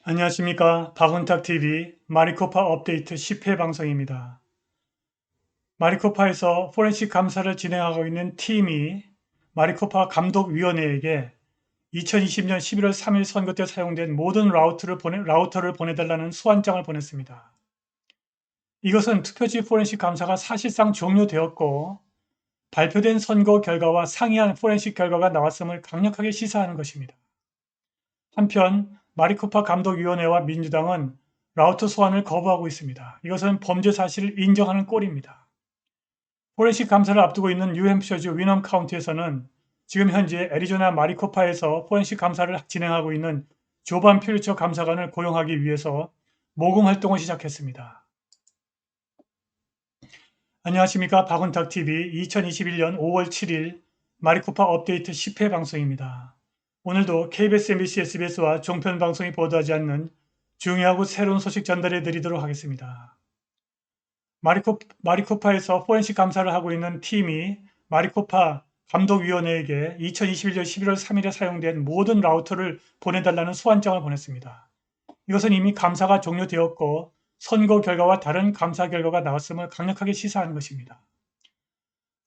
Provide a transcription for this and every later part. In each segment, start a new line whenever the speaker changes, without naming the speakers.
안녕하십니까. 박은탁TV 마리코파 업데이트 10회 방송입니다. 마리코파에서 포렌식 감사를 진행하고 있는 팀이 마리코파 감독위원회에게 2020년 11월 3일 선거 때 사용된 모든 라우터를 보내달라는 소환장을 보냈습니다. 이것은 투표지 포렌식 감사가 사실상 종료되었고 발표된 선거 결과와 상이한 포렌식 결과가 나왔음을 강력하게 시사하는 것입니다. 한편 마리코파 감독위원회와 민주당은 라우터 소환을 거부하고 있습니다. 이것은 범죄 사실을 인정하는 꼴입니다. 포렌식 감사를 앞두고 있는 뉴햄프셔주 위넘 카운티에서는 지금 현재 애리조나 마리코파에서 포렌식 감사를 진행하고 있는 조반 퓰리처 감사관을 고용하기 위해서 모금 활동을 시작했습니다. 안녕하십니까. 박은탁TV 2021년 5월 7일 마리코파 업데이트 10회 방송입니다. 오늘도 KBS, MBC, SBS와 종편 방송이 보도하지 않는 중요하고 새로운 소식 전달해 드리도록 하겠습니다. 마리코파에서 포렌식 감사를 하고 있는 팀이 마리코파 감독위원회에게 2021년 11월 3일에 사용된 모든 라우터를 보내달라는 소환장을 보냈습니다. 이것은 이미 감사가 종료되었고 선거 결과와 다른 감사 결과가 나왔음을 강력하게 시사하는 것입니다.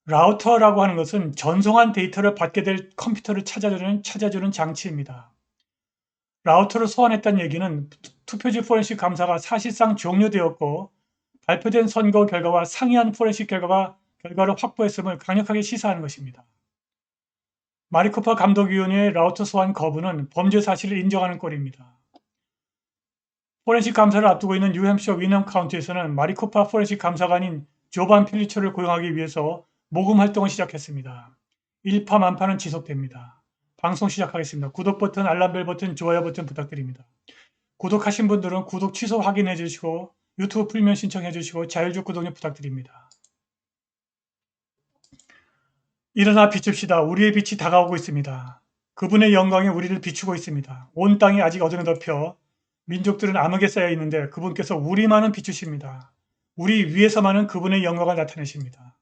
라우터라고 하는 것은 전송한 데이터를 받게 될 컴퓨터를 찾아주는 장치입니다. 라우터를 소환했다는 얘기는 투표지 포렌식 감사가 사실상 종료되었고 발표된 선거 결과와 상이한 포렌식 결과를 확보했음을 강력하게 시사하는 것입니다. 마리코파 감독위원회의 라우터 소환 거부는 범죄 사실을 인정하는 꼴입니다. 포렌식 감사를 앞두고 있는 뉴햄프셔 위넘 카운티에서는 마리코파 포렌식 감사관인 조반 필리처를 고용하기 위해서 모금 활동을 시작했습니다. 일파만파는 지속됩니다. 방송 시작하겠습니다. 구독 버튼, 알람벨 버튼, 좋아요 버튼 부탁드립니다. 구독하신 분들은 구독 취소 확인해 주시고 유튜브 풀면 신청해 주시고 자율적 구독력 부탁드립니다. 일어나 비춥시다. 우리의 빛이 다가오고 있습니다. 그분의 영광이 우리를 비추고 있습니다. 온 땅이 아직 어둠에 덮여 민족들은 암흑에 쌓여 있는데 그분께서 우리만은 비추십니다. 우리 위에서만은 그분의 영광을 나타내십니다.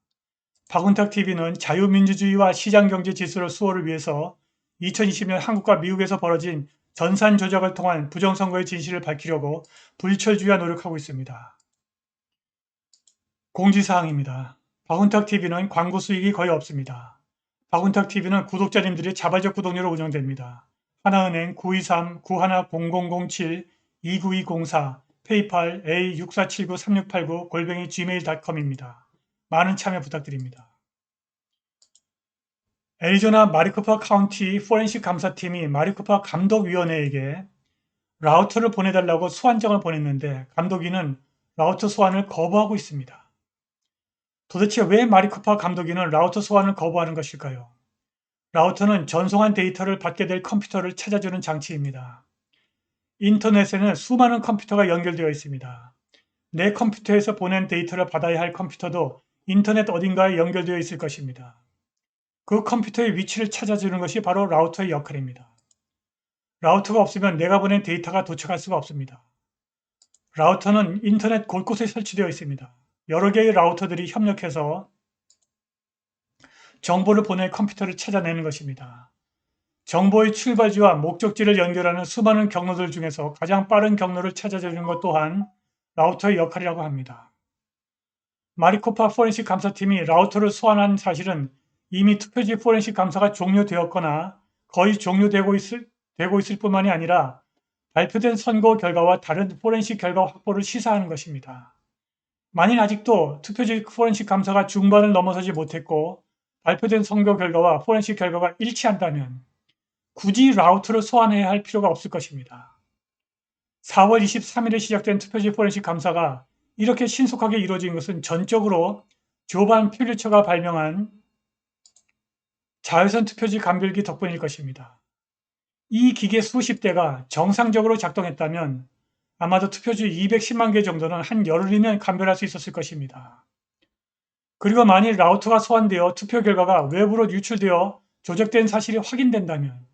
박은탁TV는 자유민주주의와 시장경제 질서를 수호를 위해서 2020년 한국과 미국에서 벌어진 전산 조작을 통한 부정선거의 진실을 밝히려고 불철주야 노력하고 있습니다. 공지사항입니다. 박은탁TV는 광고 수익이 거의 없습니다. 박은탁TV는 구독자님들의 자발적 구독료로 운영됩니다. 하나은행 923-910007-29204 페이팔 A64793689 gmail.com입니다. 많은 참여 부탁드립니다. 애리조나 마리코파 카운티 포렌식 감사팀이 마리코파 감독위원회에게 라우터를 보내달라고 소환장을 보냈는데 감독위는 라우터 소환을 거부하고 있습니다. 도대체 왜 마리코파 감독위는 라우터 소환을 거부하는 것일까요? 라우터는 전송한 데이터를 받게 될 컴퓨터를 찾아주는 장치입니다. 인터넷에는 수많은 컴퓨터가 연결되어 있습니다. 내 컴퓨터에서 보낸 데이터를 받아야 할 컴퓨터도 인터넷 어딘가에 연결되어 있을 것입니다. 그 컴퓨터의 위치를 찾아주는 것이 바로 라우터의 역할입니다. 라우터가 없으면 내가 보낸 데이터가 도착할 수가 없습니다. 라우터는 인터넷 곳곳에 설치되어 있습니다. 여러 개의 라우터들이 협력해서 정보를 보낼 컴퓨터를 찾아내는 것입니다. 정보의 출발지와 목적지를 연결하는 수많은 경로들 중에서 가장 빠른 경로를 찾아주는 것 또한 라우터의 역할이라고 합니다. 마리코파 포렌식 감사팀이 라우터를 소환한 사실은 이미 투표지 포렌식 감사가 종료되었거나 거의 종료되고 있을 뿐만이 아니라 발표된 선거 결과와 다른 포렌식 결과 확보를 시사하는 것입니다. 만일 아직도 투표지 포렌식 감사가 중반을 넘어서지 못했고 발표된 선거 결과와 포렌식 결과가 일치한다면 굳이 라우터를 소환해야 할 필요가 없을 것입니다. 4월 23일에 시작된 투표지 포렌식 감사가 이렇게 신속하게 이루어진 것은 전적으로 조반 퓰리처가 발명한 자외선 투표지 감별기 덕분일 것입니다. 이 기계 수십 대가 정상적으로 작동했다면 아마도 투표지 210만 개 정도는 한 열흘이면 감별할 수 있었을 것입니다. 그리고 만일 라우터가 소환되어 투표 결과가 외부로 유출되어 조작된 사실이 확인된다면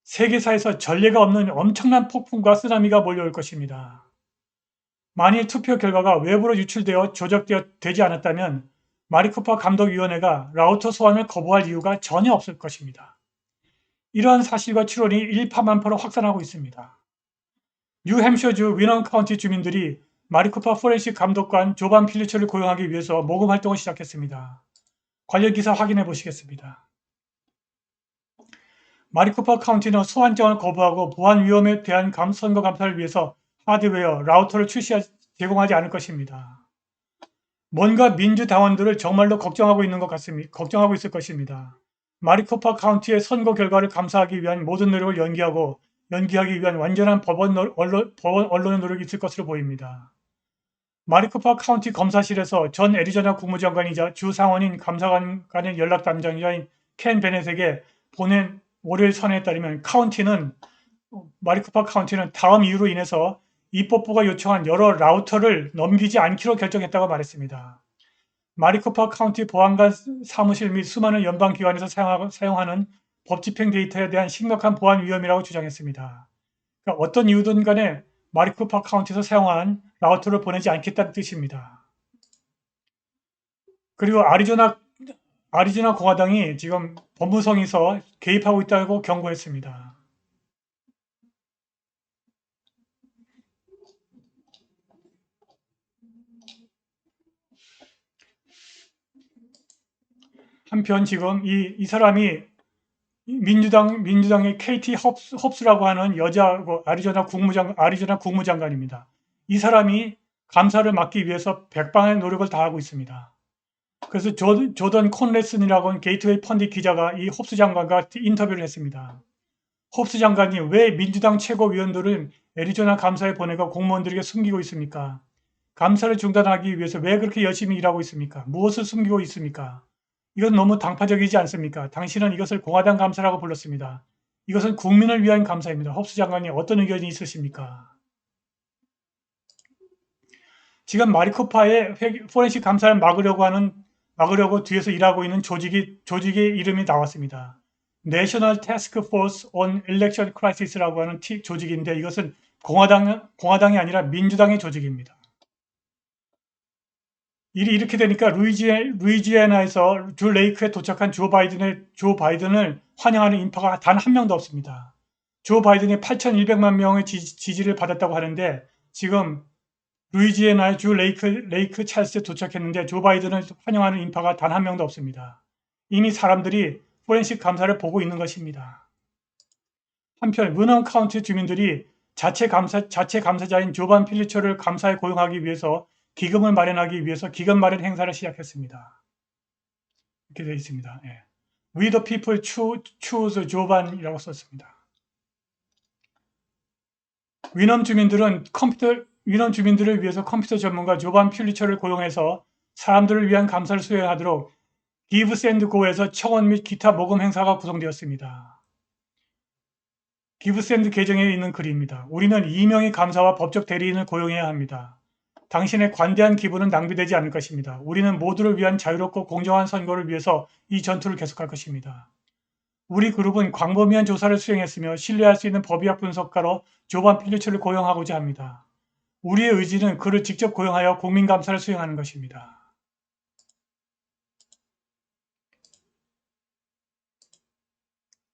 세계사에서 전례가 없는 엄청난 폭풍과 쓰나미가 몰려올 것입니다. 만일 투표 결과가 외부로 유출되어 조작되지 않았다면 마리코파 감독위원회가 라우터 소환을 거부할 이유가 전혀 없을 것입니다. 이러한 사실과 추론이 일파만파로 확산하고 있습니다. 뉴햄셔주 위넌 카운티 주민들이 마리코파 포렌식 감독관 조반 필리처를 고용하기 위해서 모금 활동을 시작했습니다. 관련 기사 확인해 보시겠습니다. 마리코파 카운티는 소환장을 거부하고 보안 위험에 대한 선거 감사를 위해서 하드웨어, 라우터를 제공하지 않을 것입니다. 뭔가 민주당원들을 정말로 걱정하고 있을 것입니다. 마리코파 카운티의 선거 결과를 감사하기 위한 모든 노력을 연기하기 위한 완전한 법원 언론의 노력이 있을 것으로 보입니다. 마리코파 카운티 검사실에서 전 애리조나 국무장관이자 주 상원인 감사관의 연락 담당자인 켄 베넷에게 보낸 월요일 선회에 따르면 마리코파 카운티는 다음 이유로 인해서 입법부가 요청한 여러 라우터를 넘기지 않기로 결정했다고 말했습니다. 마리코파 카운티 보안관 사무실 및 수많은 연방기관에서 사용하는 법집행 데이터에 대한 심각한 보안 위험이라고 주장했습니다. 그러니까 어떤 이유든 간에 마리코파 카운티에서 사용한 라우터를 보내지 않겠다는 뜻입니다. 그리고 아리조나 공화당이 지금 법무성에서 개입하고 있다고 경고했습니다. 한편 지금 이 사람이 민주당의 KT 헙스라고 하는 여자 아리조나 국무장관입니다. 이 사람이 감사를 막기 위해서 백방의 노력을 다하고 있습니다. 그래서 조던 콘레슨이라고 하는 게이트웨이 펀드 기자가 이 헙스 장관과 인터뷰를 했습니다. 헙스 장관이 왜 민주당 최고위원들은 애리조나 감사에 보내고 공무원들에게 숨기고 있습니까? 감사를 중단하기 위해서 왜 그렇게 열심히 일하고 있습니까? 무엇을 숨기고 있습니까? 이건 너무 당파적이지 않습니까? 당신은 이것을 공화당 감사라고 불렀습니다. 이것은 국민을 위한 감사입니다. 헙스 장관이 어떤 의견이 있으십니까? 지금 마리코파의 포렌식 감사를 막으려고 뒤에서 일하고 있는 조직의 이름이 나왔습니다. National Task Force on Election Crisis라고 하는 조직인데 이것은 공화당이 아니라 민주당의 조직입니다. 일이 이렇게 되니까 루이지애나에서 주 레이크에 도착한 조 바이든을 환영하는 인파가 단 한 명도 없습니다. 조 바이든이 8,100만 명의 지지를 받았다고 하는데 지금 루이지애나의 주 레이크 찰스에 도착했는데 조 바이든을 환영하는 인파가 단 한 명도 없습니다. 이미 사람들이 포렌식 감사를 보고 있는 것입니다. 한편 문헌 카운티 주민들이 자체 감사자인 조반 필리처를 감사에 고용하기 위해서 기금 마련 행사를 시작했습니다. 이렇게 되어 있습니다. 예. We the people choose 조반이라고 썼습니다. 위넘 주민들을 위해서 컴퓨터 전문가 조반 필리처를 고용해서 사람들을 위한 감사를 수행하도록 Give Send Go에서 청원 및 기타 모금 행사가 구성되었습니다. Give Send 계정에 있는 글입니다. 우리는 2명의 감사와 법적 대리인을 고용해야 합니다. 당신의 관대한 기부는 낭비되지 않을 것입니다. 우리는 모두를 위한 자유롭고 공정한 선거를 위해서 이 전투를 계속할 것입니다. 우리 그룹은 광범위한 조사를 수행했으며 신뢰할 수 있는 법의학 분석가로 조반 필리처를 고용하고자 합니다. 우리의 의지는 그를 직접 고용하여 국민감사를 수행하는 것입니다.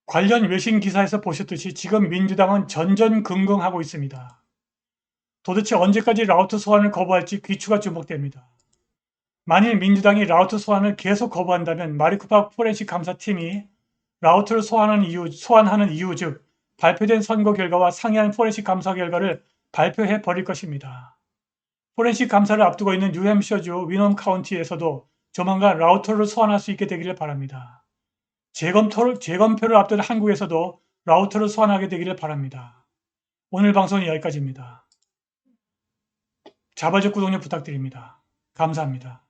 관련 외신 기사에서 보셨듯이 지금 민주당은 전전긍긍하고 있습니다. 도대체 언제까지 라우터 소환을 거부할지 귀추가 주목됩니다. 만일 민주당이 라우터 소환을 계속 거부한다면 마리코파 포렌식 감사팀이 라우터를 소환하는 이유 즉 발표된 선거 결과와 상이한 포렌식 감사 결과를 발표해 버릴 것입니다. 포렌식 감사를 앞두고 있는 뉴햄셔주 위넘 카운티에서도 조만간 라우터를 소환할 수 있게 되기를 바랍니다. 재검표를 앞둔 한국에서도 라우터를 소환하게 되기를 바랍니다. 오늘 방송은 여기까지입니다. 자바적 구독력 부탁드립니다. 감사합니다.